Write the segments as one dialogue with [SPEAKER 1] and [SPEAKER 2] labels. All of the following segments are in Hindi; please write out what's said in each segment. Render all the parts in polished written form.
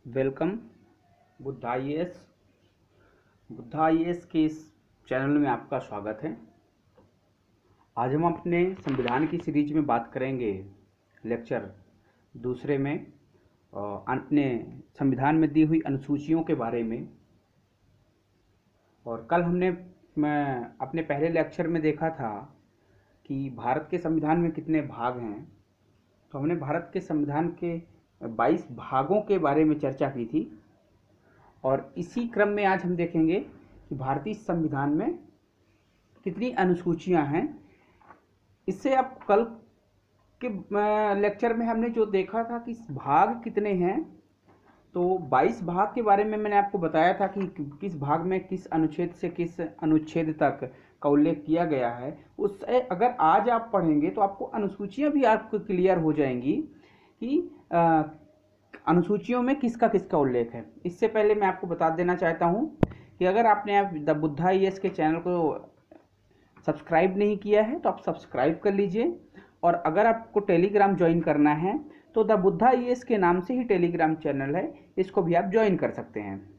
[SPEAKER 1] वेलकम बुद्धा आईएएस के इस चैनल में आपका स्वागत है। आज हम अपने संविधान की सीरीज में बात करेंगे लेक्चर दूसरे में अपने संविधान में दी हुई अनुसूचियों के बारे में। और कल हमने अपने पहले लेक्चर में देखा था कि भारत के संविधान में कितने भाग हैं। तो हमने भारत के संविधान के 22 भागों के बारे में चर्चा की थी और इसी क्रम में आज हम देखेंगे कि भारतीय संविधान में कितनी अनुसूचियां हैं। इससे अब कल के लेक्चर में हमने जो देखा था कि भाग कितने हैं, तो 22 भाग के बारे में मैंने आपको बताया था कि किस भाग में किस अनुच्छेद से किस अनुच्छेद तक का उल्लेख किया गया है। उससे अगर आज आप पढ़ेंगे तो आपको अनुसूचियां भी आपको क्लियर हो जाएंगी कि अनुसूचियों में किसका किसका उल्लेख है। इससे पहले मैं आपको बता देना चाहता हूं कि अगर आपने द बुद्धा आईएएस के चैनल को सब्सक्राइब नहीं किया है तो आप सब्सक्राइब कर लीजिए, और अगर आपको टेलीग्राम ज्वाइन करना है तो द बुद्धा आईएएस के नाम से ही टेलीग्राम चैनल है, इसको भी आप ज्वाइन कर सकते हैं।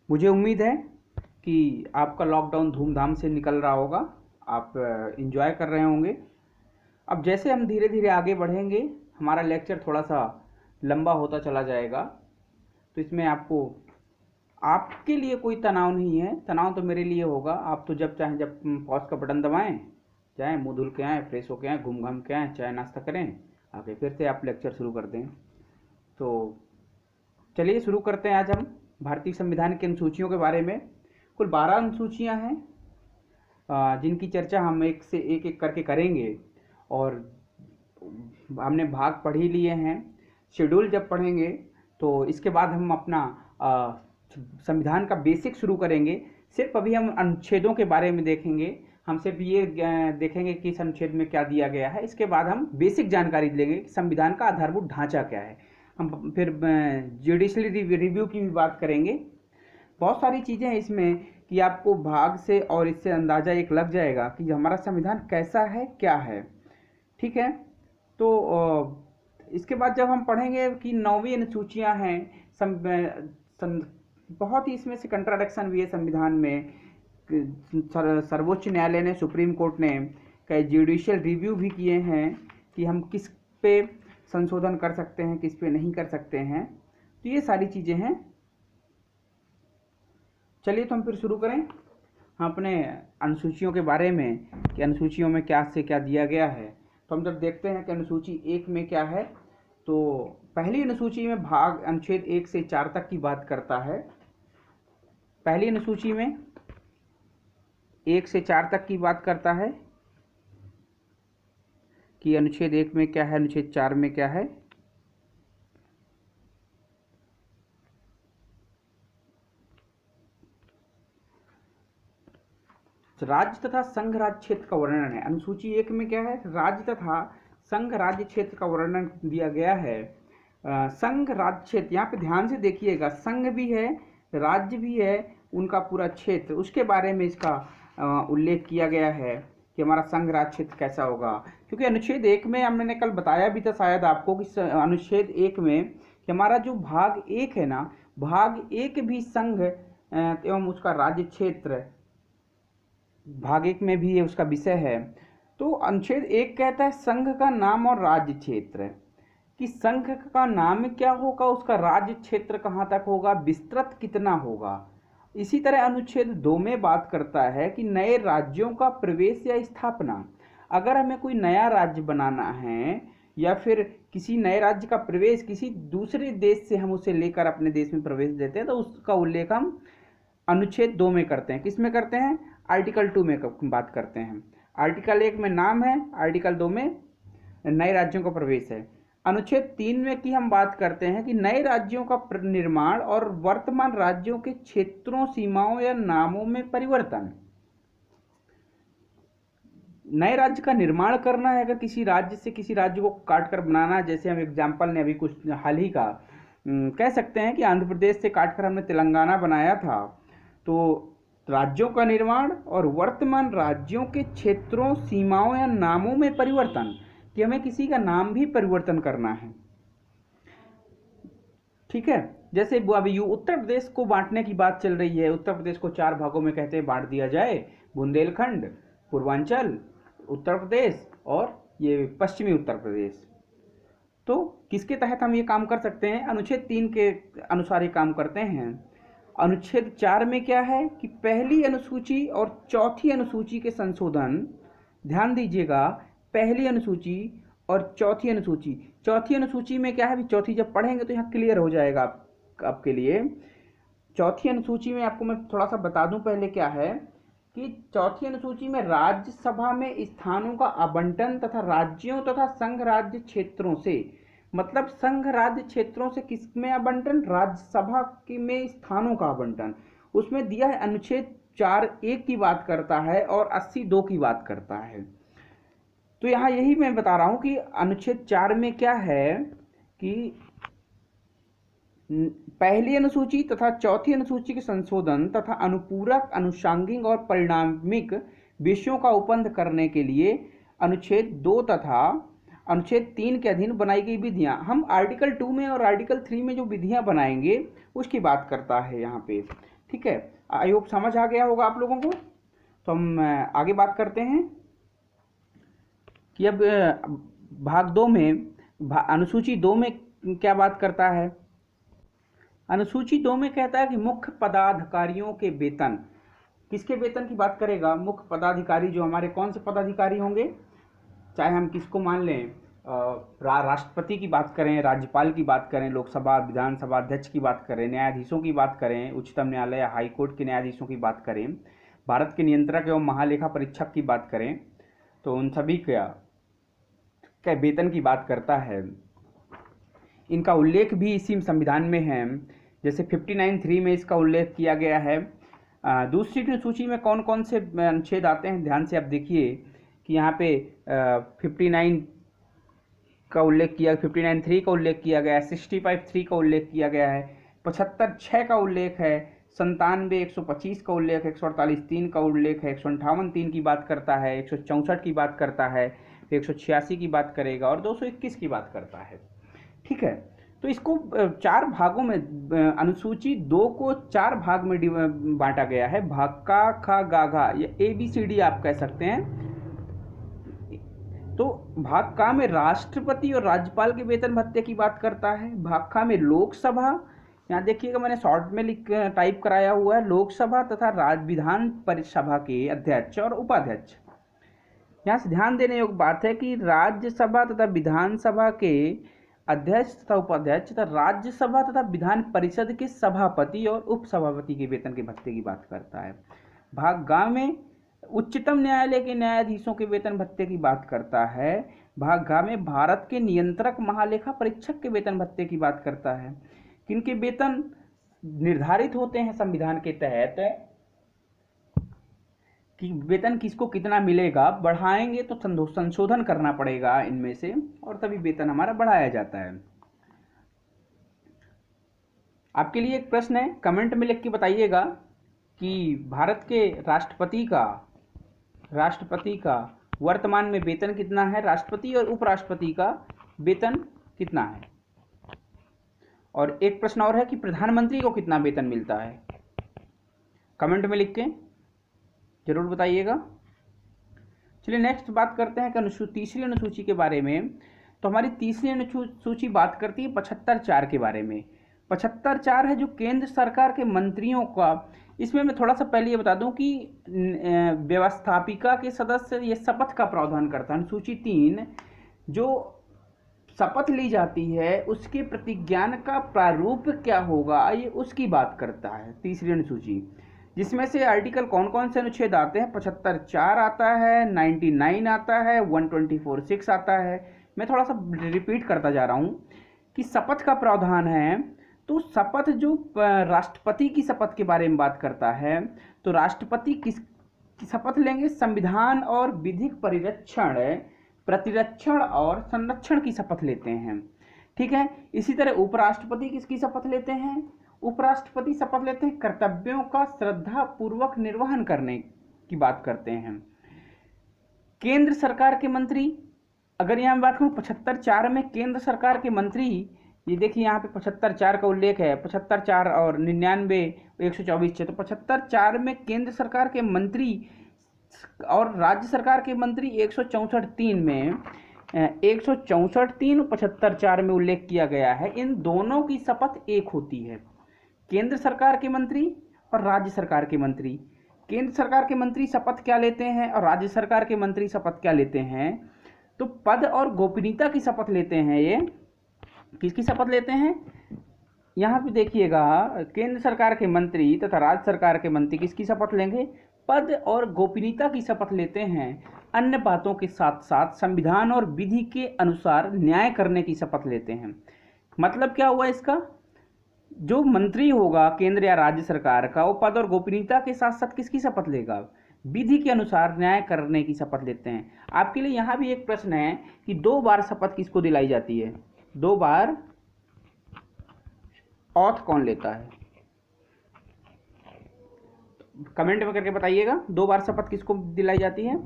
[SPEAKER 1] मुझे उम्मीद है कि आपका लॉकडाउन धूमधाम से निकल रहा होगा, आप एंजॉय कर रहे होंगे। अब जैसे हम धीरे धीरे आगे बढ़ेंगे, हमारा लेक्चर थोड़ा सा लंबा होता चला जाएगा, तो इसमें आपके लिए कोई तनाव नहीं है। तनाव तो मेरे लिए होगा। आप तो जब चाहें जब पॉज का बटन दबाएं, जाएं मुँह धुल के आएँ, फ्रेश होके आएँ, घूम घाम के आएँ, चाय नाश्ता करें, आके फिर से आप लेक्चर शुरू कर दें। तो चलिए शुरू करते हैं। आज हम भारतीय संविधान की अनुसूचियों के बारे में, कुल 12 अनुसूचियाँ हैं जिनकी चर्चा हम एक से एक करके करेंगे। और हमने भाग पढ़ ही लिए हैं। शेड्यूल जब पढ़ेंगे तो इसके बाद हम अपना संविधान का बेसिक शुरू करेंगे। सिर्फ अभी हम अनुच्छेदों के बारे में देखेंगे। हम सिर्फ ये देखेंगे कि इस अनुच्छेद में क्या दिया गया है। इसके बाद हम बेसिक जानकारी लेंगे कि संविधान का आधारभूत ढांचा क्या है। हम फिर जुडिशरी रिव्यू की भी बात करेंगे। बहुत सारी चीज़ें हैं इसमें कि आपको भाग से और इससे अंदाज़ा एक लग जाएगा कि हमारा संविधान कैसा है, क्या है। ठीक है, तो इसके बाद जब हम पढ़ेंगे कि 9वीं अनुसूचियां हैं, बहुत ही इसमें से कंट्राडिक्शन भी है संविधान में। सर्वोच्च न्यायालय ने, सुप्रीम कोर्ट ने कई जुडिशियल रिव्यू भी किए हैं कि हम किस पे संशोधन कर सकते हैं, किस पे नहीं कर सकते हैं। तो ये सारी चीज़ें हैं। चलिए तो हम फिर शुरू करें हम अपने अनुसूचियों के बारे में कि अनुसूचियों में क्या से क्या दिया गया है। तो हम जब देखते हैं कि अनुसूची 1 में क्या है, तो पहली अनुसूची में भाग अनुच्छेद 1 से 4 तक की बात करता है। पहली अनुसूची में 1 से 4 तक की बात करता है कि अनुच्छेद 1 में क्या है, अनुच्छेद 4 में क्या है। राज्य तथा संघ राज्य क्षेत्र का वर्णन है। अनुसूची 1 में क्या है, राज्य तथा संघ राज्य क्षेत्र का वर्णन दिया गया है। संघ राज्य क्षेत्र, यहाँ पे ध्यान से देखिएगा, संघ भी है, राज्य भी है, उनका पूरा क्षेत्र, उसके बारे में इसका उल्लेख किया गया है कि हमारा संघ राज्य क्षेत्र कैसा होगा। क्योंकि अनुच्छेद 1 में हमने कल बताया भी था शायद आपको कि अनुच्छेद 1 में कि हमारा जो भाग 1 है ना, भाग 1 भी संघ एवं उसका राज्य क्षेत्र भाग 1 में भी उसका विषय है। तो अनुच्छेद 1 कहता है संघ का नाम और राज्य क्षेत्र, कि संघ का नाम क्या होगा, उसका राज्य क्षेत्र कहाँ तक होगा, विस्तृत कितना होगा। इसी तरह अनुच्छेद 2 में बात करता है कि नए राज्यों का प्रवेश या स्थापना। अगर हमें कोई नया राज्य बनाना है या फिर किसी नए राज्य का प्रवेश किसी दूसरे देश से हम उसे लेकर अपने देश में प्रवेश देते हैं, तो उसका उल्लेख हम अनुच्छेद 2 में करते हैं। किस में करते हैं, आर्टिकल 2 में बात करते हैं। आर्टिकल 1 में नाम है, आर्टिकल 2 में नए राज्यों का प्रवेश है। अनुच्छेद 3 में की हम बात करते हैं कि नए राज्यों का निर्माण और वर्तमान राज्यों के क्षेत्रों, सीमाओं या नामों में परिवर्तन। नए राज्य का निर्माण करना है, अगर किसी राज्य से किसी राज्य को काट कर बनाना, जैसे हम एग्जाम्पल ने अभी कुछ हाल ही का कह सकते हैं कि आंध्र प्रदेश से काटकर हमने तेलंगाना बनाया था। तो राज्यों का निर्माण और वर्तमान राज्यों के क्षेत्रों, सीमाओं या नामों में परिवर्तन, कि हमें किसी का नाम भी परिवर्तन करना है। ठीक है, जैसे वो अभी उत्तर प्रदेश को बांटने की बात चल रही है, उत्तर प्रदेश को 4 भागों में कहते हैं बांट दिया जाए, बुंदेलखंड, पूर्वांचल उत्तर प्रदेश और ये पश्चिमी उत्तर प्रदेश। तो किसके तहत हम ये काम कर सकते हैं? अनुच्छेद 3 के अनुसार ये काम करते हैं। अनुच्छेद 4 में क्या है कि पहली अनुसूची और चौथी अनुसूची के संशोधन, ध्यान दीजिएगा, पहली अनुसूची और चौथी अनुसूची। चौथी अनुसूची में क्या है, अभी चौथी जब पढ़ेंगे तो यहाँ क्लियर हो जाएगा आपके लिए। चौथी अनुसूची में आपको मैं थोड़ा सा बता दूं पहले क्या है कि चौथी अनुसूची में राज्यसभा में स्थानों का आवंटन तथा राज्यों तथा संघ राज्य क्षेत्रों से, मतलब संघ राज्य क्षेत्रों से किसमें आवंटन? राज्यसभा में स्थानों का आवंटन। उसमें दिया है अनुच्छेद 4(1) की बात करता है और 80(2) की बात करता है। तो यहाँ यही मैं बता रहा हूँ कि अनुच्छेद 4 में क्या है कि पहली अनुसूची तथा चौथी अनुसूची के संशोधन तथा अनुपूरक, अनुषांगिक और परिणामिक विषयों का उपबंध करने के लिए अनुच्छेद 2 तथा अनुच्छेद 3 के अधीन बनाई गई विधियां, हम आर्टिकल 2 में और आर्टिकल 3 में जो विधियां बनाएंगे उसकी बात करता है यहाँ पे। ठीक है, आई होप समझ आ गया होगा आप लोगों को। तो हम आगे बात करते हैं कि अब भाग 2 में, अनुसूची 2 में क्या बात करता है? अनुसूची 2 में कहता है कि मुख्य पदाधिकारियों के वेतन, किसके वेतन की बात करेगा? मुख्य पदाधिकारी, जो हमारे कौन से पदाधिकारी होंगे, चाहे हम किसको मान लें, राष्ट्रपति की बात करें, राज्यपाल की बात करें, लोकसभा विधानसभा अध्यक्ष की बात करें, न्यायाधीशों की बात करें, उच्चतम न्यायालय या हाईकोर्ट के न्यायाधीशों की बात करें, भारत के नियंत्रक एवं महालेखा परीक्षक की बात करें, तो उन सभी का वेतन की बात करता है। इनका उल्लेख भी इसी संविधान में है, जैसे 59(3) में इसका उल्लेख किया गया है। दूसरी अनुसूची में कौन कौन से अनुच्छेद आते हैं, ध्यान से आप देखिए कि यहाँ पे 59 का उल्लेख किया, 59(3) का उल्लेख किया गया है, 65(3) का उल्लेख किया गया है, 75(6) का उल्लेख है, 97, 125 का उल्लेख है, 148(3) का उल्लेख है, 158(3) की बात करता है, 164 की बात करता है, 186 की बात करेगा और 221 की बात करता है। ठीक है, तो इसको 4 भागों में, अनुसूची 2 को 4 भाग में बांटा गया है। भाग का, खा, गा, घा, या ABCD आप कह सकते हैं। तो भाग का में राष्ट्रपति और राज्यपाल के वेतन भत्ते की बात करता है। भाग खा में लोकसभा, यहाँ देखिएगा मैंने शॉर्ट में टाइप कराया हुआ है, लोकसभा तथा विधान परिसभा के अध्यक्ष और उपाध्यक्ष। यहाँ से ध्यान देने योग्य बात है कि राज्यसभा तथा विधानसभा के अध्यक्ष तथा उपाध्यक्ष तथा राज्यसभा तथा विधान परिषद के सभापति और उपसभापति के वेतन के भत्ते की बात करता है। भाग ग में उच्चतम न्यायालय के न्यायाधीशों के वेतन भत्ते की बात करता है। भाग घ में भारत के नियंत्रक महालेखा परीक्षक के वेतन भत्ते की बात करता है। किनके वेतन निर्धारित होते हैं संविधान के तहत कि वेतन किसको कितना मिलेगा, बढ़ाएंगे तो संशोधन करना पड़ेगा इनमें से और तभी वेतन हमारा बढ़ाया जाता है। आपके लिए एक प्रश्न है, कमेंट में लिख के बताइएगा कि भारत के राष्ट्रपति का वर्तमान में वेतन कितना है, राष्ट्रपति और उपराष्ट्रपति का वेतन कितना है। और एक प्रश्न और है कि प्रधानमंत्री को कितना वेतन मिलता है, कमेंट में लिख के जरूर बताइएगा। चलिए नेक्स्ट बात करते हैं कि तीसरी अनुसूची के बारे में। तो हमारी तीसरी अनुसूची बात करती है 75(4) के बारे में। 75(4) है जो केंद्र सरकार के मंत्रियों का। इसमें मैं थोड़ा सा पहले ये बता दूं कि व्यवस्थापिका के सदस्य ये शपथ का प्रावधान करता है। अनुसूची 3 जो शपथ ली जाती है उसके प्रतिज्ञान का प्रारूप क्या होगा, ये उसकी बात करता है तीसरी अनुसूची, जिसमें से आर्टिकल कौन कौन से अनुच्छेद आते हैं? 75(4) आता है, 99 आता है, 124(6) आता है। मैं थोड़ा सा रिपीट करता जा रहा हूँ कि शपथ का प्रावधान है, तो शपथ जो राष्ट्रपति की शपथ के बारे में बात करता है, तो राष्ट्रपति किस शपथ लेंगे? संविधान और विधिक परिरक्षण, प्रतिरक्षण और संरक्षण की शपथ लेते हैं। ठीक है, इसी तरह उपराष्ट्रपति किसकी शपथ लेते हैं? उपराष्ट्रपति शपथ लेते हैं कर्तव्यों का श्रद्धा पूर्वक निर्वहन करने की बात करते हैं। केंद्र सरकार के मंत्री, अगर यहाँ बात करूँ 75(4) में केंद्र सरकार के मंत्री ये देखिए यहाँ पे 75(4) का उल्लेख है, 75(4) और 99 124(6). तो 75(4) में केंद्र सरकार के मंत्री और राज्य सरकार के मंत्री 164(3) में 164(3) और 75(4) में उल्लेख किया गया है। इन दोनों की शपथ एक होती है, केंद्र सरकार के मंत्री और राज्य सरकार के मंत्री। केंद्र सरकार के मंत्री शपथ क्या लेते हैं और राज्य सरकार के मंत्री शपथ क्या लेते हैं? तो पद और गोपनीयता की शपथ लेते हैं। ये किसकी शपथ लेते हैं? यहाँ पे देखिएगा, केंद्र सरकार के मंत्री तथा राज्य सरकार के मंत्री किसकी शपथ लेंगे? पद और गोपनीयता की शपथ लेते हैं। अन्य बातों के साथ साथ संविधान और विधि के अनुसार न्याय करने की शपथ लेते हैं। मतलब क्या हुआ इसका? जो मंत्री होगा केंद्र या राज्य सरकार का, वो पद और गोपनीयता के साथ साथ किसकी शपथ लेगा? विधि के अनुसार न्याय करने की शपथ लेते हैं। आपके लिए यहाँ भी एक प्रश्न है कि 2 बार शपथ किसको दिलाई जाती है? 2 बार ऑथ कौन लेता है? कमेंट में करके बताइएगा 2 बार शपथ किसको दिलाई जाती है।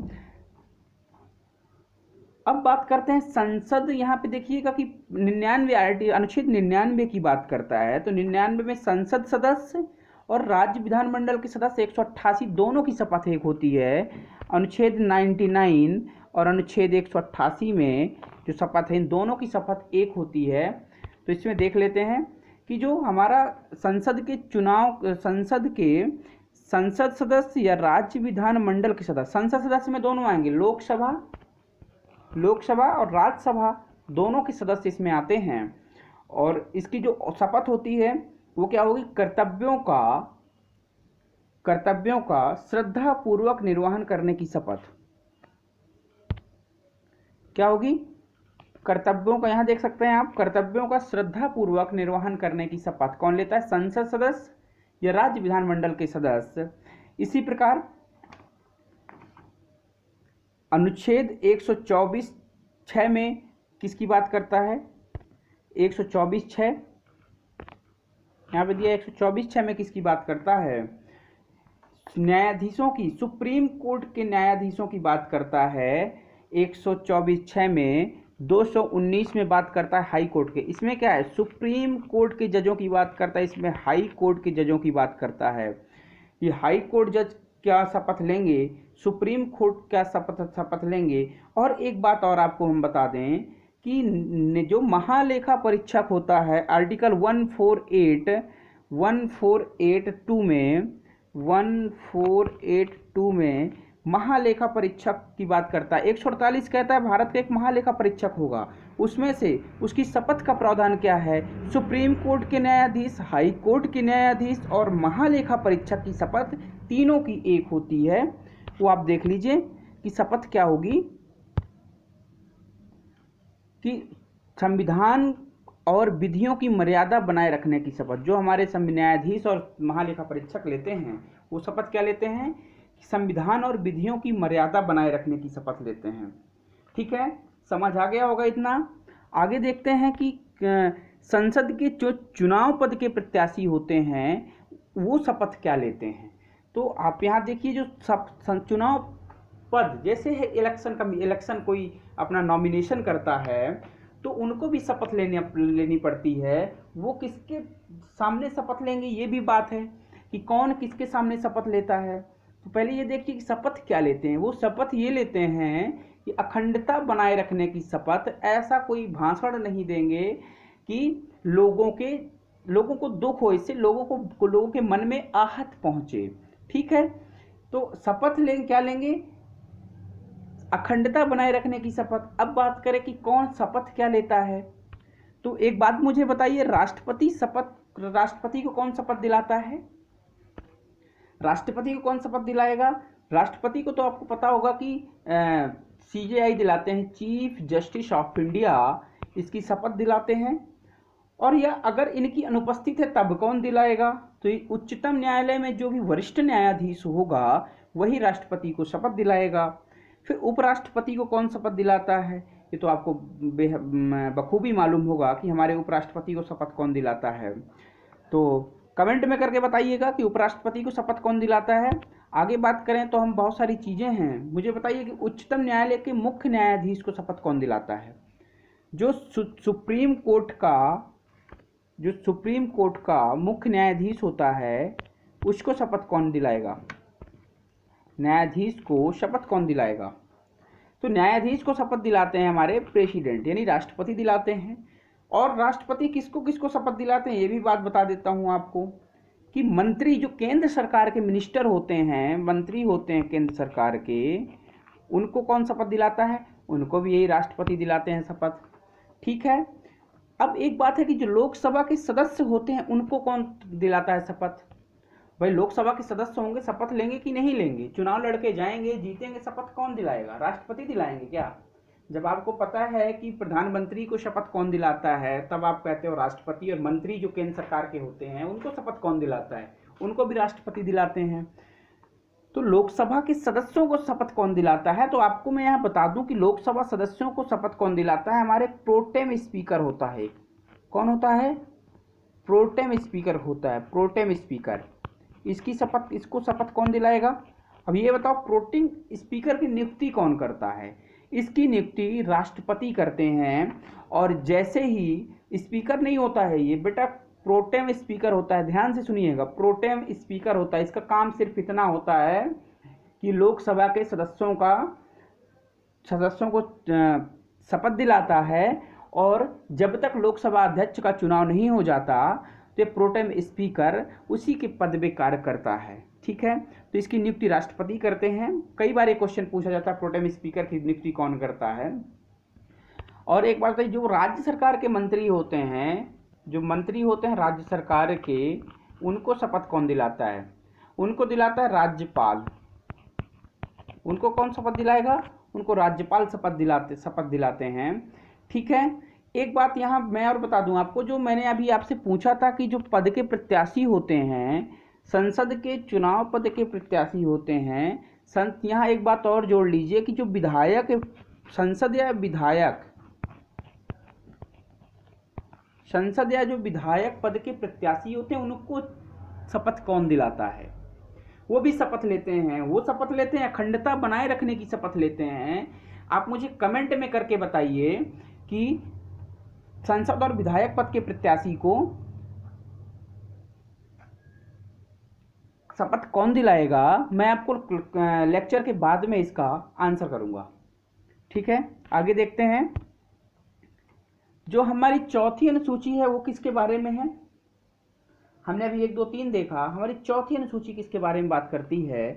[SPEAKER 1] अब बात करते हैं संसद। यहाँ पे देखिएगा कि 99 अनुच्छेद 99 की बात करता है। तो 99 में संसद सदस्य और राज्य विधानमंडल के सदस्य 188 दोनों की शपथ एक होती है। अनुच्छेद 99 और अनुच्छेद 188 में जो शपथ है, इन दोनों की शपथ एक होती है। तो इसमें देख लेते हैं कि जो हमारा संसद के चुनाव, संसद सदस्य या राज्य विधानमंडल के सदस्य, संसद सदस्य में दोनों आएंगे, लोकसभा और राज्यसभा दोनों के सदस्य इसमें आते हैं। और इसकी जो शपथ होती है वो क्या होगी? कर्तव्यों का श्रद्धा पूर्वक निर्वहन करने की शपथ। क्या होगी? कर्तव्यों का, यहाँ देख सकते हैं आप, कर्तव्यों का श्रद्धा पूर्वक निर्वहन करने की शपथ कौन लेता है? संसद सदस्य या राज्य विधानमंडल के सदस्य। इसी प्रकार अनुच्छेद 124(6) में किसकी बात करता है? 124(6) यहाँ पे दिया। 124(6) में किसकी बात करता है? न्यायाधीशों की, सुप्रीम कोर्ट के न्यायाधीशों की बात करता है। 124(6) में 219 में बात करता है हाई कोर्ट के। इसमें क्या है? सुप्रीम कोर्ट के जजों की बात करता है, इसमें हाई कोर्ट के जजों की बात करता है। ये हाई कोर्ट जज क्या शपथ लेंगे? सुप्रीम कोर्ट क्या शपथ लेंगे? और एक बात और आपको हम बता दें कि जो महालेखा परीक्षक होता है, आर्टिकल 148(2) में महालेखा परीक्षक की बात करता है। 148 कहता है भारत का एक महालेखा परीक्षक होगा। उसमें से उसकी शपथ का प्रावधान क्या है? सुप्रीम कोर्ट के न्यायाधीश, हाई कोर्ट के न्यायाधीश और महालेखा परीक्षक की शपथ तीनों की एक होती है। वो आप देख लीजिए कि शपथ क्या होगी, कि संविधान और विधियों की मर्यादा बनाए रखने की शपथ। जो हमारे न्यायाधीश और महालेखा परीक्षक लेते हैं वो शपथ क्या लेते हैं? संविधान और विधियों की मर्यादा बनाए रखने की शपथ लेते हैं। ठीक है, समझ आ गया होगा इतना। आगे देखते हैं कि संसद के जो चुनाव पद के प्रत्याशी होते हैं वो शपथ क्या लेते हैं। तो आप यहाँ देखिए, जो चुनाव पद जैसे है इलेक्शन कोई अपना नॉमिनेशन करता है तो उनको भी शपथ लेनी पड़ती है। वो किसके सामने शपथ लेंगे, ये भी बात है कि कौन किसके सामने शपथ लेता है। तो पहले ये देखिए कि शपथ क्या लेते हैं। वो शपथ ये लेते हैं कि अखंडता बनाए रखने की शपथ। ऐसा कोई भाषण नहीं देंगे कि लोगों को दुख हो, इससे लोगों के मन में आहत पहुंचे। ठीक है, तो शपथ क्या लेंगे? अखंडता बनाए रखने की शपथ। अब बात करें कि कौन शपथ क्या लेता है। तो एक बात मुझे बताइए, राष्ट्रपति को कौन शपथ दिलाता है? राष्ट्रपति को कौन शपथ दिलाएगा? राष्ट्रपति को तो आपको पता होगा कि CJI दिलाते हैं, चीफ जस्टिस ऑफ इंडिया इसकी शपथ दिलाते हैं। और यह अगर इनकी अनुपस्थित है तब कौन दिलाएगा? तो उच्चतम न्यायालय में जो भी वरिष्ठ न्यायाधीश होगा वही राष्ट्रपति को शपथ दिलाएगा। फिर उपराष्ट्रपति को कौन शपथ दिलाता है? ये तो आपको बखूबी मालूम होगा कि हमारे उपराष्ट्रपति को शपथ कौन दिलाता है। तो कमेंट में करके बताइएगा कि उपराष्ट्रपति को शपथ कौन दिलाता है। आगे बात करें तो हम बहुत सारी चीज़ें हैं, मुझे बताइए कि उच्चतम न्यायालय के मुख्य न्यायाधीश को शपथ कौन दिलाता है? जो सुप्रीम कोर्ट का जो सुप्रीम कोर्ट का मुख्य न्यायाधीश होता है उसको शपथ कौन दिलाएगा? न्यायाधीश को शपथ कौन दिलाएगा? तो न्यायाधीश को शपथ दिलाते हैं हमारे प्रेसिडेंट यानी राष्ट्रपति दिलाते हैं। और राष्ट्रपति किसको किसको शपथ दिलाते हैं ये भी बात बता देता हूं आपको कि मंत्री जो केंद्र सरकार के मिनिस्टर होते हैं, मंत्री होते हैं केंद्र सरकार के, उनको कौन शपथ दिलाता है? उनको भी यही राष्ट्रपति दिलाते हैं शपथ। ठीक है। अब एक बात है कि जो लोकसभा के सदस्य होते हैं उनको कौन दिलाता है शपथ? भाई लोकसभा के सदस्य होंगे, शपथ लेंगे कि नहीं लेंगे? चुनाव लड़के जाएंगे, जीतेंगे, शपथ कौन दिलाएगा? राष्ट्रपति दिलाएंगे क्या? जब आपको पता है कि प्रधानमंत्री को शपथ कौन दिलाता है तब आप कहते हो राष्ट्रपति, और मंत्री जो केंद्र सरकार के होते हैं उनको शपथ कौन दिलाता है? उनको भी राष्ट्रपति दिलाते हैं। तो लोकसभा के सदस्यों को शपथ कौन दिलाता है? तो आपको मैं यहाँ बता दूं कि लोकसभा सदस्यों को शपथ कौन दिलाता है? हमारे प्रोटेम स्पीकर होता है। कौन होता है? प्रोटेम स्पीकर होता है, प्रोटेम स्पीकर। इसको शपथ कौन दिलाएगा? अब ये बताओ, प्रोटेम स्पीकर की नियुक्ति कौन करता है? इसकी नियुक्ति राष्ट्रपति करते हैं। और जैसे ही स्पीकर नहीं होता है ये बेटा, प्रोटेम स्पीकर होता है। ध्यान से सुनिएगा, प्रोटेम स्पीकर होता है। इसका काम सिर्फ इतना होता है कि लोकसभा के सदस्यों को शपथ दिलाता है, और जब तक लोकसभा अध्यक्ष का चुनाव नहीं हो जाता तो प्रोटेम स्पीकर उसी के पद में कार्य करता है। ठीक है। तो इसकी नियुक्ति राष्ट्रपति करते हैं। कई बार ये क्वेश्चन पूछा जाता है प्रोटेम स्पीकर की नियुक्ति कौन करता है। और एक बात है, जो राज्य सरकार के मंत्री होते हैं, जो मंत्री होते हैं राज्य सरकार के, उनको शपथ कौन दिलाता है? उनको दिलाता है राज्यपाल। उनको कौन शपथ दिलाएगा? उनको राज्यपाल शपथ दिलाते हैं। ठीक है। एक बात यहाँ मैं और बता दूं आपको, जो मैंने अभी आपसे पूछा था कि जो पद के प्रत्याशी होते हैं, संसद के चुनाव पद के प्रत्याशी होते हैं, यहाँ एक बात और जोड़ लीजिए कि जो विधायक, संसद या जो विधायक पद के प्रत्याशी होते हैं उनको शपथ कौन दिलाता है? वो भी शपथ लेते हैं। वो शपथ लेते हैं अखंडता बनाए रखने की शपथ लेते हैं। आप मुझे कमेंट में करके बताइए कि संसद और विधायक पद के प्रत्याशी को शपथ कौन दिलाएगा? मैं आपको लेक्चर के बाद में इसका आंसर करूंगा। ठीक है। आगे देखते हैं। जो हमारी चौथी अनुसूची है वो किसके बारे में है? हमने अभी 1 2 3 देखा। हमारी चौथी अनुसूची किसके बारे में बात करती है?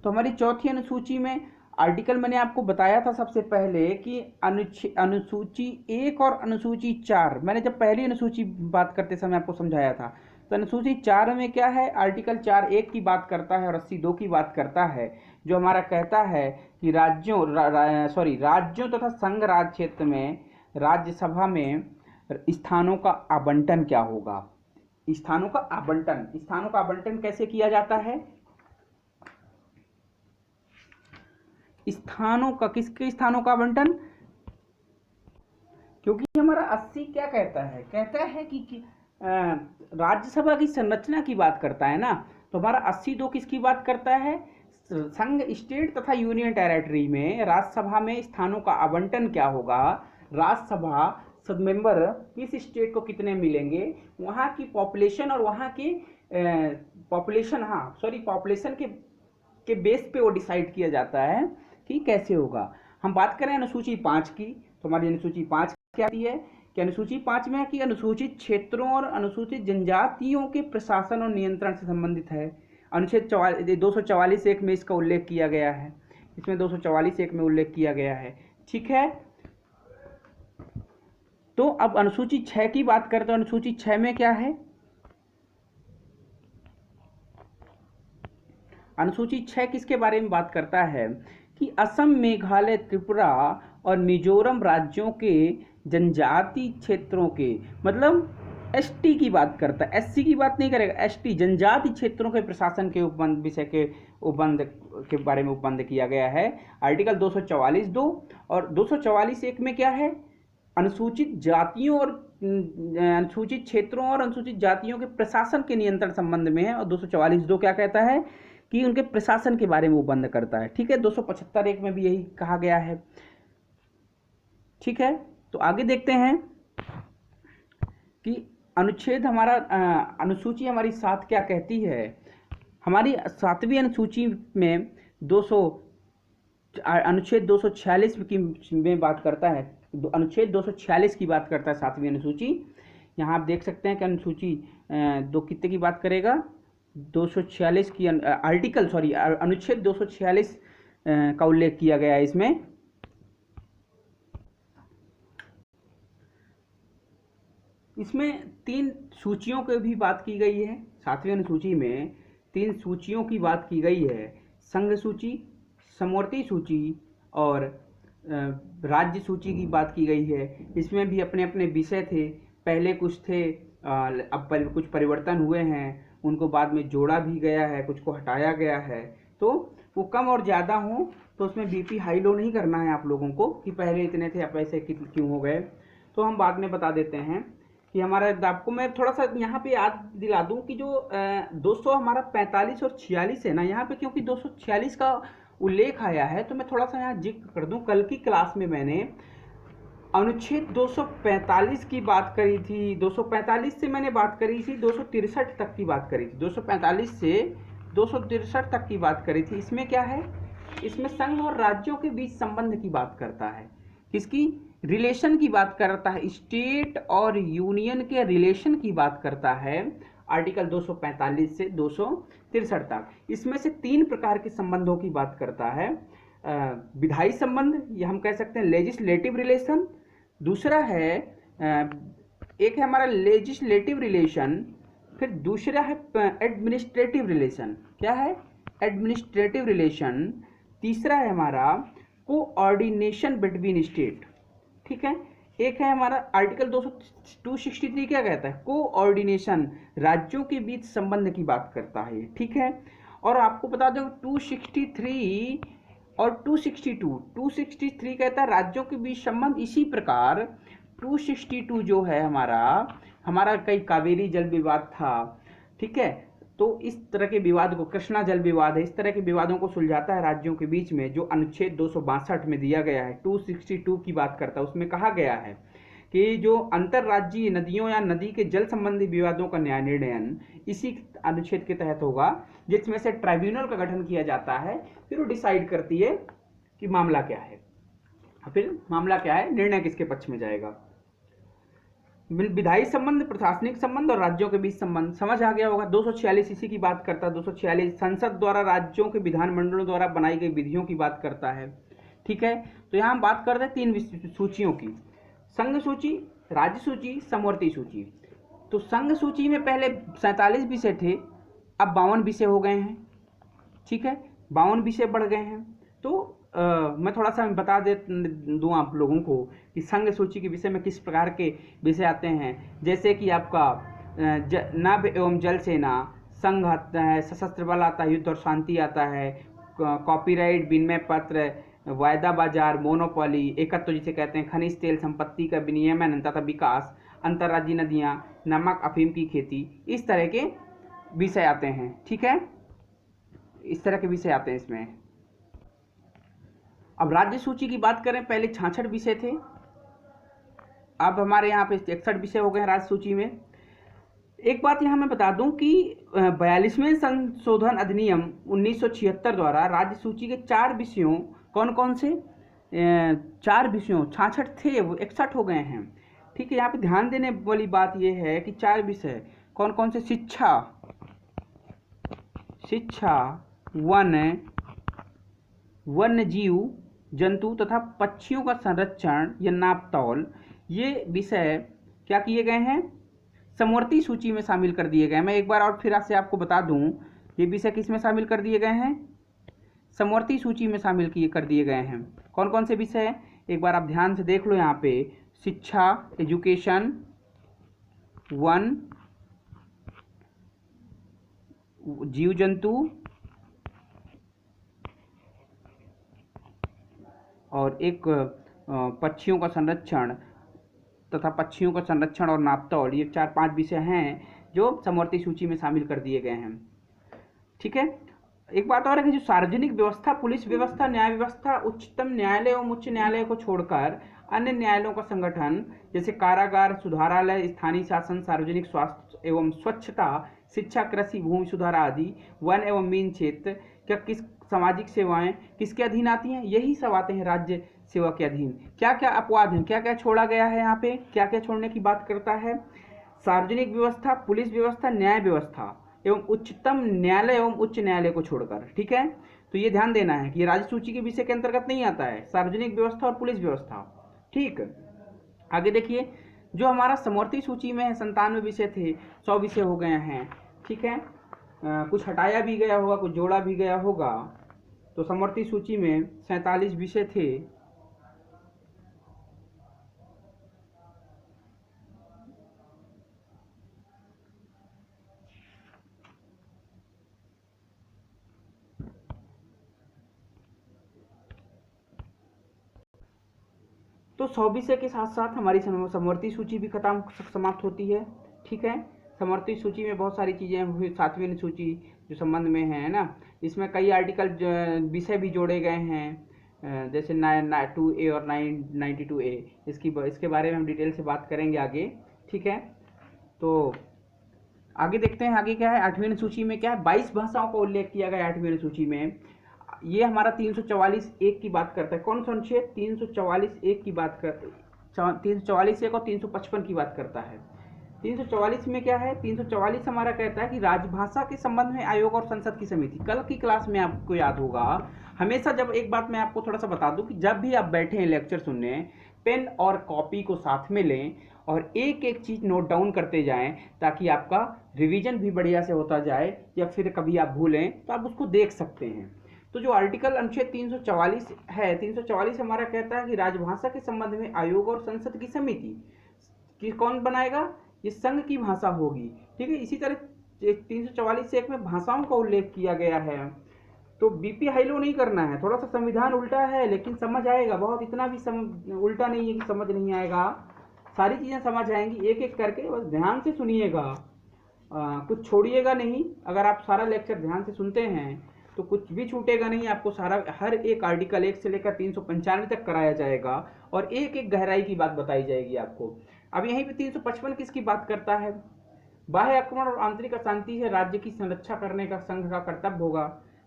[SPEAKER 1] तो हमारी चौथी अनुसूची में आर्टिकल मैंने आपको बताया था सबसे पहले कि अनुसूची 1 और अनुसूची 4, मैंने जब पहली अनुसूची बात करते समय आपको समझाया था। तो अनुसूची 4 में क्या है? आर्टिकल 4(1) की बात करता है और 82 की बात करता है, जो हमारा कहता है कि राज्यों तथा संघ राज्य क्षेत्र में राज्यसभा में स्थानों का आवंटन क्या होगा? स्थानों का आवंटन कैसे किया जाता है? किसके स्थानों का आवंटन? क्योंकि हमारा 80 क्या कहता है कि राज्यसभा की संरचना की बात करता है ना। तो हमारा 82 किसकी बात करता है? संघ, स्टेट तथा यूनियन टेरिटरी में राज्यसभा में स्थानों का आवंटन क्या होगा? राज्यसभा सब मेंबर किस स्टेट को कितने मिलेंगे, वहाँ की पॉपुलेशन और वहाँ की पॉपुलेशन के बेस पे वो डिसाइड किया जाता है कि कैसे होगा। हम बात करें अनुसूची 5 की, तो हमारी अनुसूची 5 क्या आती है कि अनुसूची 5 में कि अनुसूचित क्षेत्रों और अनुसूचित जनजातियों के प्रशासन और नियंत्रण से संबंधित है। अनुच्छेद 244(1) में इसका उल्लेख किया गया है। इसमें 244(1) में उल्लेख किया गया है। ठीक है। तो अब अनुसूची 6 की बात करते हैं। अनुसूची 6 में क्या है? अनुसूची 6 किसके बारे में बात करता है कि असम, मेघालय, त्रिपुरा और मिजोरम राज्यों के जनजाति क्षेत्रों के, मतलब एसटी की बात करता है, एससी की बात नहीं करेगा। एसटी जनजाति क्षेत्रों के प्रशासन के विषय के उपबंध के बारे में उपबंध किया गया है। आर्टिकल 244(2) और 244(1) में क्या है? अनुसूचित जातियों और अनुसूचित क्षेत्रों और अनुसूचित जातियों के प्रशासन के नियंत्रण संबंध में है। और 244(2) क्या कहता है कि उनके प्रशासन के बारे में वो बंद करता है। ठीक है। 275(1) में भी यही कहा गया है। ठीक है। तो आगे देखते हैं कि अनुच्छेद हमारा अनुसूची हमारी 7 क्या कहती है। हमारी 7वीं अनुसूची में 200 अनुच्छेद 246 की में बात करता है। अनुच्छेद 246 की बात करता है 7वीं अनुसूची। यहाँ आप देख सकते हैं कि अनुसूची दो कितने की बात करेगा, 246 की अनुच्छेद 246 का उल्लेख किया गया है इसमें। इसमें 3 सूचियों की भी बात की गई है। 7वीं अनुसूची में 3 सूचियों की बात की गई है, संघ सूची, समवर्ती सूची और राज्य सूची की बात की गई है। इसमें भी अपने अपने विषय थे, पहले कुछ थे, अब कुछ परिवर्तन हुए हैं, उनको बाद में जोड़ा भी गया है, कुछ को हटाया गया है। तो वो कम और ज़्यादा हो तो उसमें बीपी हाई लो नहीं करना है आप लोगों को कि पहले इतने थे अब ऐसे क्यों हो गए, तो हम बाद में बता देते हैं कि हमारा। आपको मैं थोड़ा सा यहाँ पे याद दिला दूं कि जो 200 हमारा 45 और 46 है ना, यहाँ पे क्योंकि 246 का उल्लेख आया है तो मैं थोड़ा सा यहाँ जिक्र कर दूं। कल की क्लास में मैंने अनुच्छेद 245 की बात करी थी, 245 से मैंने बात करी थी 263 तक की बात करी थी, 245 से 263 तक की बात करी थी। इसमें क्या है, इसमें संघ और राज्यों के बीच संबंध की बात करता है, किसकी, रिलेशन की बात करता है, स्टेट और यूनियन के रिलेशन की बात करता है, आर्टिकल 245 से 263 तक। इसमें से 3 प्रकार के संबंधों की बात करता है। विधायी संबंध, ये हम कह सकते हैं लेजिस्लेटिव रिलेशन। दूसरा है एक है हमारा लेजिस्लेटिव रिलेशन, फिर दूसरा है एडमिनिस्ट्रेटिव रिलेशन। क्या है, एडमिनिस्ट्रेटिव रिलेशन। तीसरा है हमारा कोऑर्डिनेशन बिटवीन स्टेट। ठीक है, एक है हमारा आर्टिकल 263 क्या कहता है, कोऑर्डिनेशन, राज्यों के बीच संबंध की बात करता है। ठीक है, और आपको बता दो 263 और 263 कहता है राज्यों के बीच संबंध। इसी प्रकार 262 जो है हमारा कई कावेरी जल विवाद था। ठीक है, तो इस तरह के विवाद को, कृष्णा जल विवाद है, इस तरह के विवादों को सुलझाता है राज्यों के बीच में, जो अनुच्छेद 262 में दिया गया है। 262 की बात करता है, उसमें कहा गया है कि जो अंतरराज्यीय नदियों या नदी के जल संबंधी विवादों का न्याय निर्णयन इसी अनुच्छेद के तहत होगा, जिसमें से ट्राइब्यूनल का गठन किया जाता है। फिर वो डिसाइड करती है कि मामला क्या है, फिर मामला क्या है, निर्णय किसके पक्ष में जाएगा। विधायी संबंध, प्रशासनिक संबंध और राज्यों के बीच संबंध समझ आ गया होगा। 246 इसी की बात करता है। 246 संसद द्वारा राज्यों के विधानमंडलों द्वारा बनाई गई विधियों की बात करता है। ठीक है, तो यहाँ हम बात करते हैं 3 सूचियों की, संघ सूची, राज्य सूची, समवर्ती सूची। तो संघ सूची में पहले 47 विषय थे, अब 52 विषय हो गए हैं। ठीक है, 52 विषय बढ़ गए हैं। तो मैं थोड़ा सा बता दूं आप लोगों को कि संघ सूची के विषय में किस प्रकार के विषय आते हैं। जैसे कि आपका नभ एवं जल सेना, संघ आता है, सशस्त्र बल आता है, युद्ध और शांति आता है, कॉपीराइट, विनिमय पत्र, वायदा बाजार, मोनोपोली, एकत्व जिसे कहते हैं, खनिज तेल संपत्ति का विनियमन तथा विकास, अंतर्राज्यीय नदियाँ, नमक अफीम की खेती, इस तरह के विषय आते हैं। ठीक है, इस तरह के विषय आते हैं इसमें। अब राज्य सूची की बात करें, पहले 66 विषय थे, अब हमारे यहाँ पे 61 विषय हो गए हैं राज्य सूची में। एक बात यहाँ मैं बता दूं कि 42वें संशोधन अधिनियम 1976 द्वारा राज्य सूची के 4 विषयों, कौन कौन से 4 विषयों, 66 थे वो 61 हो गए हैं। ठीक है, यहाँ पे ध्यान देने वाली बात ये है कि 4 विषय कौन कौन से, शिक्षा, वन्य जीव जंतु तथा पक्षियों का संरक्षण या नापतौल, ये विषय क्या किए गए हैं, समवर्ती सूची में शामिल कर दिए गए हैं। मैं एक बार और फिर से आपको बता दूं, ये विषय किस में शामिल कर दिए गए हैं, समवर्ती सूची में शामिल कर दिए गए हैं। कौन कौन से विषय हैं, एक बार आप ध्यान से देख लो। यहाँ पे शिक्षा, एजुकेशन, वन, जीव जंतु और एक पक्षियों का संरक्षण तथा पक्षियों का संरक्षण और नापतौल, ये 4-5 विषय हैं जो समवर्ती सूची में शामिल कर दिए गए हैं। ठीक है, एक बात और है कि जो सार्वजनिक व्यवस्था, पुलिस व्यवस्था, न्याय व्यवस्था, उच्चतम न्यायालय एवं उच्च न्यायालय को छोड़कर अन्य न्यायालयों का संगठन जैसे कारागार, सुधारालय, स्थानीय शासन, सार्वजनिक स्वास्थ्य एवं स्वच्छता, शिक्षा, कृषि, भूमि सुधार आदि, वन एवं मीन क्षेत्र, क्या किस सामाजिक सेवाएं किसके अधीन आती हैं? यही सब आते हैं राज्य सेवा के अधीन। क्या क्या अपवाद हैं, क्या क्या छोड़ा गया है यहाँ पे, क्या क्या छोड़ने की बात करता है? सार्वजनिक व्यवस्था, पुलिस व्यवस्था, न्याय व्यवस्था एवं उच्चतम न्यायालय एवं उच्च न्यायालय को छोड़कर। ठीक है, तो ये ध्यान देना है कि ये राज्य सूची के विषय के अंतर्गत नहीं आता है, सार्वजनिक व्यवस्था और पुलिस व्यवस्था। ठीक, आगे देखिए, जो हमारा समवर्ती सूची में है 97 विषय थे, 100 विषय हो गए हैं। ठीक है, कुछ हटाया भी गया होगा, कुछ जोड़ा भी गया होगा। तो समवर्ती सूची में 47 विषय थे, तो 100 विषय के साथ साथ हमारी समवर्ती सूची भी समाप्त होती है। ठीक है, समवर्ती सूची में बहुत सारी चीज़ें हुई, 7वीं सूची जो संबंध में है ना, इसमें कई आर्टिकल विषय भी जोड़े गए हैं, जैसे 2A और 92A। इसके बारे में हम डिटेल से बात करेंगे आगे। ठीक है, तो आगे देखते हैं आगे क्या है। 8वीं सूची में क्या है, 22 भाषाओं का उल्लेख किया गया 8वीं सूची में। ये हमारा 344(1) की बात करता है। कौन सा अनुच्छेद? 344(1) की बात कर 344(1) और 355 की बात करता है। 344 में क्या है? 344 हमारा कहता है कि राजभाषा के संबंध में आयोग और संसद की समिति। कल की क्लास में आपको याद होगा, हमेशा जब, एक बात मैं आपको थोड़ा सा बता दूं कि जब भी आप बैठे हैं लेक्चर सुनने, पेन और कॉपी को साथ में लें और एक एक चीज़ नोट डाउन करते जाएं, ताकि आपका रिवीजन भी बढ़िया से होता जाए, या फिर कभी आप भूलें तो आप उसको देख सकते हैं। तो जो आर्टिकल अनुच्छेद 344 है, 344 हमारा कहता है कि राजभाषा के संबंध में आयोग और संसद की समिति कि कौन बनाएगा? ये संघ की भाषा होगी। ठीक है, इसी तरह 344(1) में भाषाओं का उल्लेख किया गया है। तो बीपी हाइलो नहीं करना है, थोड़ा सा संविधान उल्टा है लेकिन समझ आएगा, बहुत इतना भी उल्टा नहीं है कि समझ नहीं आएगा, सारी चीज़ें समझ आएंगी एक एक करके, बस ध्यान से सुनिएगा, कुछ छोड़िएगा नहीं। अगर आप सारा लेक्चर ध्यान से सुनते हैं तो कुछ भी छूटेगा नहीं, आपको सारा हर एक आर्टिकल 1 से लेकर 395 तक कराया जाएगा और एक एक गहराई की बात बताई जाएगी आपको। अब यहीं पे 355 किसकी बात करता है? बाह्य आक्रमण और आंतरिक अशांति है राज्य की संरक्षा करने का संघ का कर्तव्य होगा।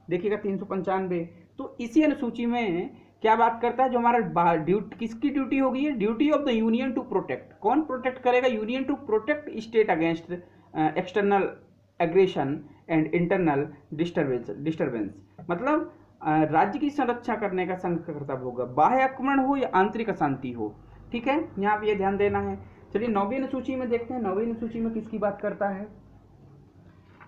[SPEAKER 1] देखिएगा 395। तो इसी अनुसूची में क्या बात करता है? जो हमारा किसकी ड्यूटी होगी? ये duty of the union to protect. कौन प्रोटेक्ट करेगा? Union to protect state against external aggression and internal disturbance. मतलब राज्य की संरक्षा करने का संघ का कर्तव्य होगा, बाह्य आक्रमण हो या आंतरिक अशांति हो। ठीक है, यहाँ पे ये ध्यान देना है। चलिए 9वीं अनुसूची में देखते हैं, 9वीं अनुसूची में किसकी बात करता है।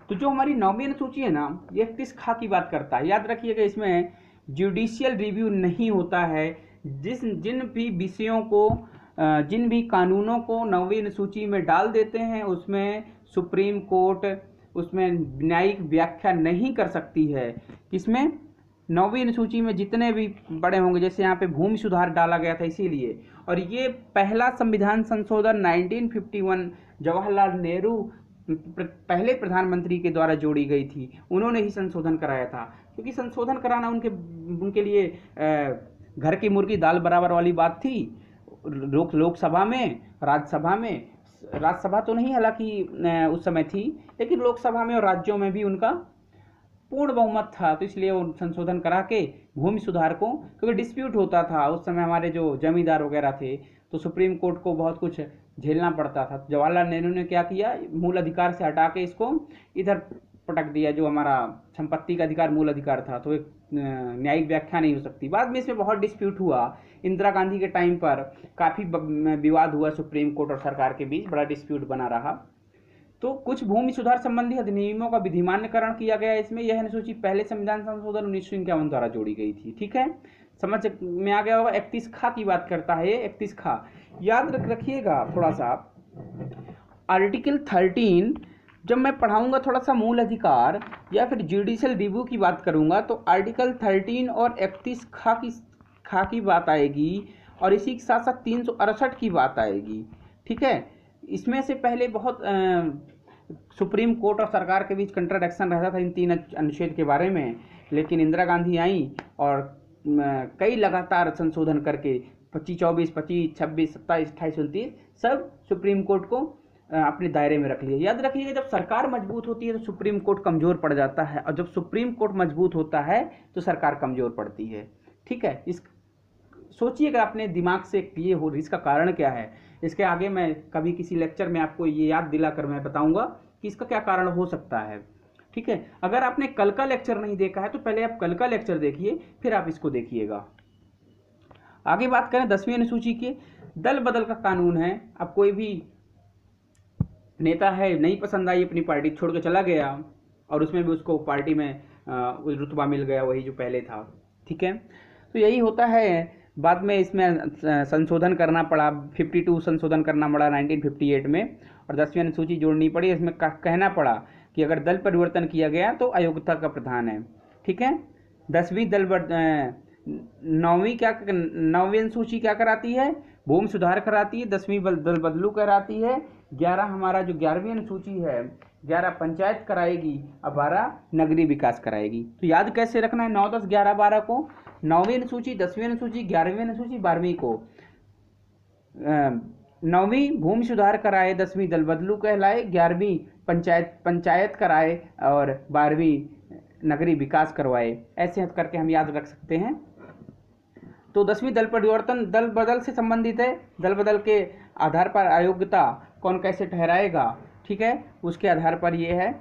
[SPEAKER 1] तो जो हमारी 9वीं अनुसूची है ना, ये 31 खा की बात करता है। याद रखिएगा, इसमें जुडिशियल रिव्यू नहीं होता है। जिन भी विषयों को, जिन भी कानूनों को 9वीं अनुसूची में डाल देते हैं, उसमें सुप्रीम कोर्ट उसमें न्यायिक व्याख्या नहीं कर सकती है। किसमें? 9वीं अनुसूची में जितने भी बड़े होंगे, जैसे यहाँ पे भूमि सुधार डाला गया था इसीलिए। और ये पहला संविधान संशोधन 1951 जवाहरलाल नेहरू पहले प्रधानमंत्री के द्वारा जोड़ी गई थी, उन्होंने ही संशोधन कराया था। क्योंकि संशोधन कराना उनके लिए घर की मुर्गी दाल बराबर वाली बात थी। लोकसभा में, राज्यसभा तो नहीं हालांकि उस समय थी, लेकिन लोकसभा में और राज्यों में भी उनका पूर्ण बहुमत था। तो इसलिए वो संशोधन करा के भूमि सुधार को, क्योंकि डिस्प्यूट होता था उस समय, हमारे जो जमींदार वगैरह थे, तो सुप्रीम कोर्ट को बहुत कुछ झेलना पड़ता था। जवाहरलाल नेहरू ने क्या किया? मूल अधिकार से हटा के इसको इधर पटक दिया, जो हमारा संपत्ति का अधिकार मूल अधिकार था, तो एक न्यायिक व्याख्या नहीं हो सकती। बाद में इसमें बहुत डिस्प्यूट हुआ। इंदिरा गांधी के टाइम पर काफ़ी विवाद हुआ सुप्रीम कोर्ट और सरकार के बीच, बड़ा डिस्प्यूट बना रहा। तो कुछ भूमि सुधार संबंधी अधिनियमों का विधिमान्यकरण किया गया इसमें। यह अनुसूची पहले संविधान संशोधन 1951 द्वारा जोड़ी गई थी। ठीक है, समझ में आ गया होगा। 31 खा की बात करता है ये, 31 खा याद रखिएगा थोड़ा सा। आर्टिकल 13 जब मैं पढ़ाऊंगा थोड़ा सा मूल अधिकार या फिर जुडिशियल रिव्यू की बात करूंगा, तो आर्टिकल 13 और 31 खा की बात आएगी, और इसी के साथ साथ 368 की बात आएगी। ठीक है, इसमें से पहले बहुत सुप्रीम कोर्ट और सरकार के बीच कंट्राडिक्शन रहता था इन 3 अनुच्छेद के बारे में, लेकिन इंदिरा गांधी आई और कई लगातार संशोधन करके 25, 24, 25, 26, 27, 28, 29 सब सुप्रीम कोर्ट को अपने दायरे में रख लिया। याद रखिएगा, जब सरकार मजबूत होती है तो सुप्रीम कोर्ट कमज़ोर पड़ जाता है, और जब सुप्रीम कोर्ट मजबूत होता है तो सरकार कमज़ोर पड़ती है। ठीक है, इस सोचिएगा अपने दिमाग से ये हो, इसका कारण क्या है। इसके आगे मैं कभी किसी लेक्चर में आपको ये याद दिलाकर मैं बताऊंगा कि इसका क्या कारण हो सकता है। ठीक है, अगर आपने कल का लेक्चर नहीं देखा है तो पहले आप कल का लेक्चर देखिए, फिर आप इसको देखिएगा। आगे बात करें 10वीं अनुसूची की, दल बदल का कानून है। अब कोई भी नेता है, नहीं पसंद आई, अपनी पार्टी छोड़ के चला गया और उसमें भी उसको पार्टी में रुतबा मिल गया वही जो पहले था। ठीक है, तो यही होता है। बाद में इसमें संशोधन करना पड़ा, 52 संशोधन करना पड़ा 1958 में, और 10वीं अनुसूची जोड़नी पड़ी। इसमें कहना पड़ा कि अगर दल परिवर्तन किया गया तो अयोग्यता का प्रधान है। ठीक है, 9वीं अनुसूची क्या कराती है, भूमि सुधार कराती है। 10वीं दल बदलू कराती है। 11 हमारा जो 11वीं अनुसूची है, 11 पंचायत कराएगी और 12 नगरीय विकास कराएगी। तो याद कैसे रखना है 9, 10, 11, 12 को। 9वीं अनुसूची, 10वीं अनुसूची, 11वीं अनुसूची, 12वीं को 9वीं भूमि सुधार कराए, 10वीं दल बदलू कहलाए, 11वीं पंचायत कराए और 12वीं नगरीय विकास करवाए। ऐसे करके हम याद रख सकते हैं। तो 10वीं दल परिवर्तन दल बदल से संबंधित है। दल बदल के आधार पर अयोग्यता कौन कैसे ठहराएगा, ठीक है, उसके आधार पर ये है।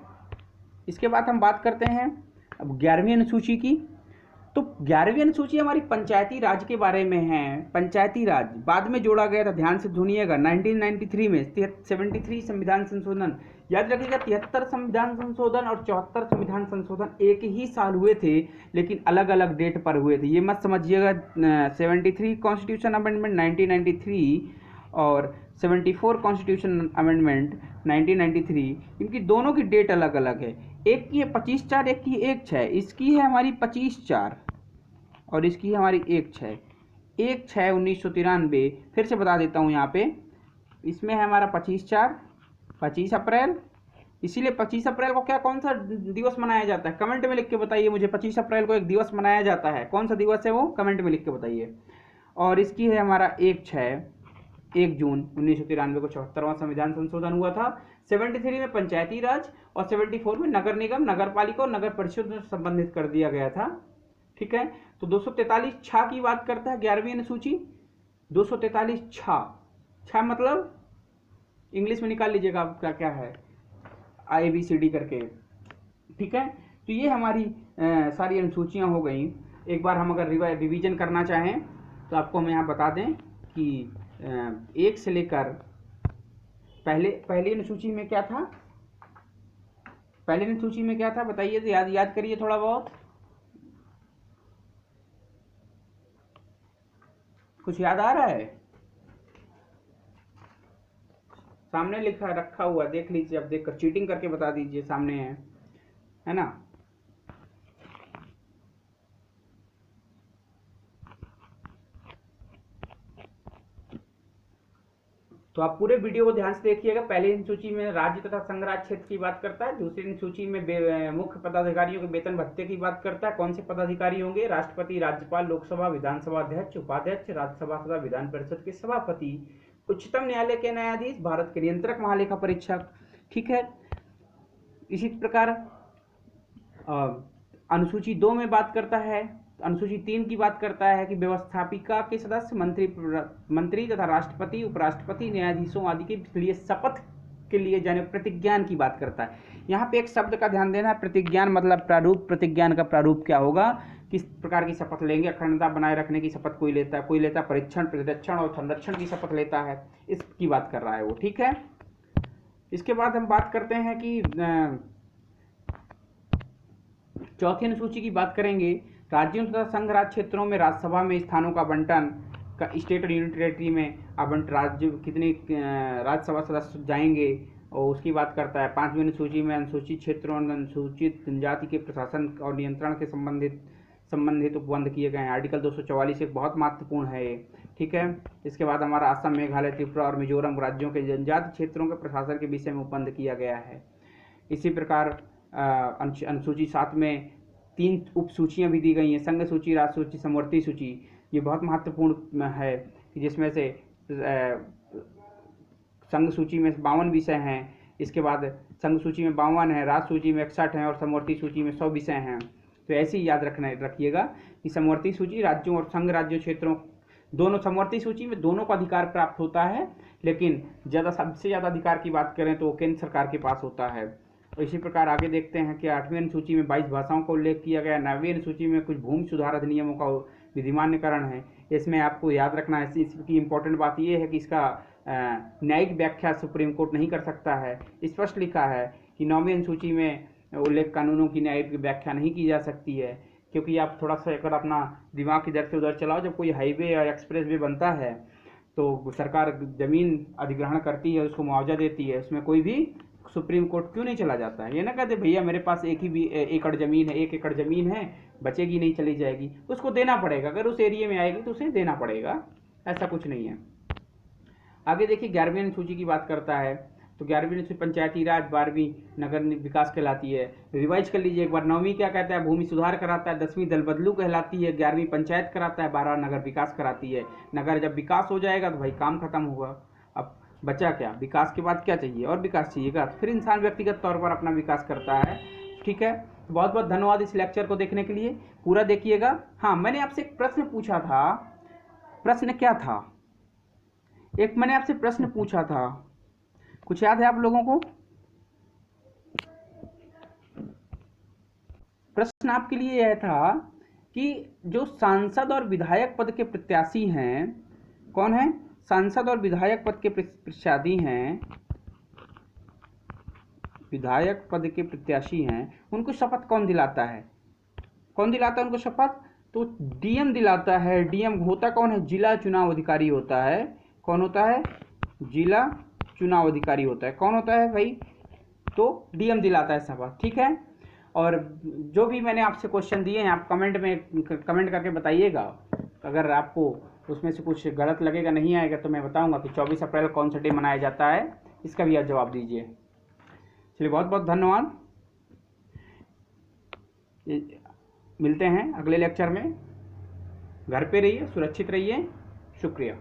[SPEAKER 1] इसके बाद हम बात करते हैं अब 11वीं अनुसूची की। तो 11वीं अनुसूची हमारी पंचायती राज के बारे में है। पंचायती राज बाद में जोड़ा गया था, ध्यान से सुनिएगा, 1993 में 73 संविधान संशोधन। याद रखिएगा 73 संविधान संशोधन और 74 संविधान संशोधन एक ही साल हुए थे, लेकिन अलग अलग डेट पर हुए थे। ये मत समझिएगा 73 कॉन्स्टिट्यूशन अमेंडमेंट 1993 और 74 कॉन्स्टिट्यूशन अमेंडमेंट 1993, इनकी दोनों की डेट अलग अलग है। एक की है 25/4, एक की 1/6। इसकी है हमारी 25/4 और इसकी है हमारी 1/6। 1/6/1993 फिर से बता देता हूँ यहाँ पे। इसमें है हमारा 25/4, 25 अप्रैल। इसीलिए 25 अप्रैल को क्या कौन सा दिवस मनाया जाता है, कमेंट में लिख के बताइए मुझे। 25 अप्रैल को एक दिवस मनाया जाता है, कौन सा दिवस है वो, कमेंट में लिख के बताइए। और इसकी है हमारा 1 जून 1993 को 74वां संविधान संशोधन हुआ था। 73 में पंचायती राज और 74 में नगर निगम, नगर पालिका और नगर परिषद में संबंधित कर दिया गया था। ठीक है, तो 243 छा की बात करता है 11वीं अनुसूची। 243 छा मतलब इंग्लिश में निकाल लीजिएगा आपका क्या है, ABCD करके। ठीक है, तो ये हमारी सारी अनुसूचियां हो गई। एक बार हम अगर रिवीजन करना चाहें तो आपको हम यहाँ बता दें कि 1 से लेकर पहली अनुसूची में क्या था, पहली अनुसूची में क्या था बताइए, तो याद करिए थोड़ा बहुत, कुछ याद आ रहा है? सामने लिखा रखा हुआ देख लीजिए, अब देखकर चीटिंग करके बता दीजिए, सामने है ना। तो आप पूरे वीडियो को ध्यान से देखिएगा। पहली अनुसूची में राज्य तथा संघ राज्य क्षेत्र की बात करता है। दूसरी अनुसूची में मुख्य पदाधिकारियों के वेतन भत्ते की बात करता है। कौन से पदाधिकारी होंगे, राष्ट्रपति, राज्यपाल, लोकसभा, विधानसभा अध्यक्ष, उपाध्यक्ष, राज्यसभा तथा विधान परिषद के सभापति, उच्चतम न्यायालय के न्यायाधीश, भारत के नियंत्रक, महालेखा परीक्षक। ठीक है, इसी प्रकार अनुसूची 2 में बात करता है, अनुसूची 3 की बात करता है कि व्यवस्थापिका के सदस्य मंत्री तथा राष्ट्रपति, उपराष्ट्रपति, न्यायाधीशों आदि के लिए शपथ के लिए जाने प्रतिज्ञान की बात करता है। यहाँ पे एक शब्द का ध्यान देना है, प्रतिज्ञान मतलब प्रारूप। प्रतिज्ञान का प्रारूप क्या होगा, किस प्रकार की शपथ लेंगे। अखंडता बनाए रखने की शपथ कोई लेता परीक्षण, प्रतिरक्षण और संरक्षण की शपथ लेता है, इसकी बात कर रहा है वो। ठीक है, इसके बाद हम बात करते हैं कि चौथी अनुसूची की बात करेंगे। राज्यों तथा संघ राज्य क्षेत्रों में राज्यसभा में स्थानों का आवंटन का, स्टेट और यूनियन टेरिटरी में आवंटन, राज्य कितने राज्यसभा सदस्य जाएंगे और उसकी बात करता है। 5वीं अनुसूची में अनुसूचित क्षेत्रों और अनुसूचित जनजाति के प्रशासन और नियंत्रण के संबंधित उपबंध किए गए हैं। आर्टिकल 244 एक बहुत महत्वपूर्ण है ये। ठीक है, इसके बाद हमारा असम, मेघालय, त्रिपुरा और मिजोरम राज्यों के जनजाति क्षेत्रों के प्रशासन के विषय में उपबंध किया गया है। इसी प्रकार अनुसूची 7 में 3 उप सूचियाँ भी दी गई हैं, संघ सूची, राज्य सूची, समवर्ती सूची। ये बहुत महत्वपूर्ण है कि जिसमें से संघ सूची में 52 विषय हैं, इसके बाद संघ सूची में 52 है, राज्य सूची में 61 हैं और समवर्ती सूची में 100 विषय हैं। तो ऐसे ही याद रखिएगा कि समवर्ती सूची राज्यों और संघ राज्य क्षेत्रों दोनों, समवर्ती सूची में दोनों को अधिकार प्राप्त होता है, लेकिन सबसे ज़्यादा अधिकार की बात करें तो वो केंद्र सरकार के पास होता है। और इसी प्रकार आगे देखते हैं कि 8वीं अनुसूची में 22 भाषाओं का उल्लेख किया गया। 9वीं अनुसूची में कुछ भूमि सुधार अधिनियमों का विधिमान्यकरण है। इसमें आपको याद रखना है, इसकी इम्पोर्टेंट बात यह है कि इसका न्यायिक व्याख्या सुप्रीम कोर्ट नहीं कर सकता है। स्पष्ट लिखा है कि 9वीं अनुसूची में उल्लेख कानूनों की न्यायिक व्याख्या नहीं की जा सकती है, क्योंकि आप थोड़ा सा अगर अपना दिमाग इधर से उधर चलाओ, जब कोई हाईवे या एक्सप्रेस वे बनता है तो सरकार जमीन अधिग्रहण करती है, उसको मुआवजा देती है, उसमें कोई भी सुप्रीम कोर्ट क्यों नहीं चला जाता है। ये ना कहते भैया मेरे पास एक एकड़ ज़मीन है, 1 एकड़ ज़मीन है, बचेगी नहीं, चली जाएगी, उसको देना पड़ेगा, अगर उस एरिया में आएगी तो उसे देना पड़ेगा, ऐसा कुछ नहीं है। आगे देखिए 11वीं अनुसूची की बात करता है, तो 11वीं अनुसूची पंचायती राज, 12वीं नगर विकास कहलाती है। रिवाइज कर लीजिए एक बार। 9वीं क्या कहता है, भूमि सुधार कराता है। 10वीं दल बदलू कहलाती है। 11वीं पंचायत कराता है। 12 नगर विकास कराती है। नगर जब विकास हो जाएगा तो भाई काम खत्म होगा, अब बचा क्या, विकास के बाद क्या चाहिए, और विकास चाहिएगा, फिर इंसान व्यक्तिगत तौर पर अपना विकास करता है। ठीक है, बहुत बहुत धन्यवाद इस लेक्चर को देखने के लिए, पूरा देखिएगा। हाँ, मैंने आपसे एक प्रश्न पूछा था, प्रश्न क्या था, एक मैंने आपसे प्रश्न पूछा था, कुछ याद है आप लोगों को? प्रश्न आपके लिए यह था कि जो सांसद और विधायक पद के प्रत्याशी हैं, कौन है, सांसद और विधायक पद के प्रत्याशी हैं, विधायक पद के प्रत्याशी हैं, उनको शपथ कौन दिलाता है, कौन दिलाता है उनको शपथ? तो डीएम दिलाता है। डीएम होता कौन है, जिला चुनाव अधिकारी होता है। कौन होता है, जिला चुनाव अधिकारी होता है। कौन होता है भाई, तो डीएम दिलाता है शपथ। ठीक है, और जो भी मैंने आपसे क्वेश्चन दिए हैं आप कमेंट करके बताइएगा। अगर आपको उसमें से कुछ गलत लगेगा, नहीं आएगा, तो मैं बताऊंगा कि 24 अप्रैल कौन सा डे मनाया जाता है, इसका भी आप जवाब दीजिए। चलिए, बहुत बहुत धन्यवाद, मिलते हैं अगले लेक्चर में। घर पे रहिए, सुरक्षित रहिए, शुक्रिया।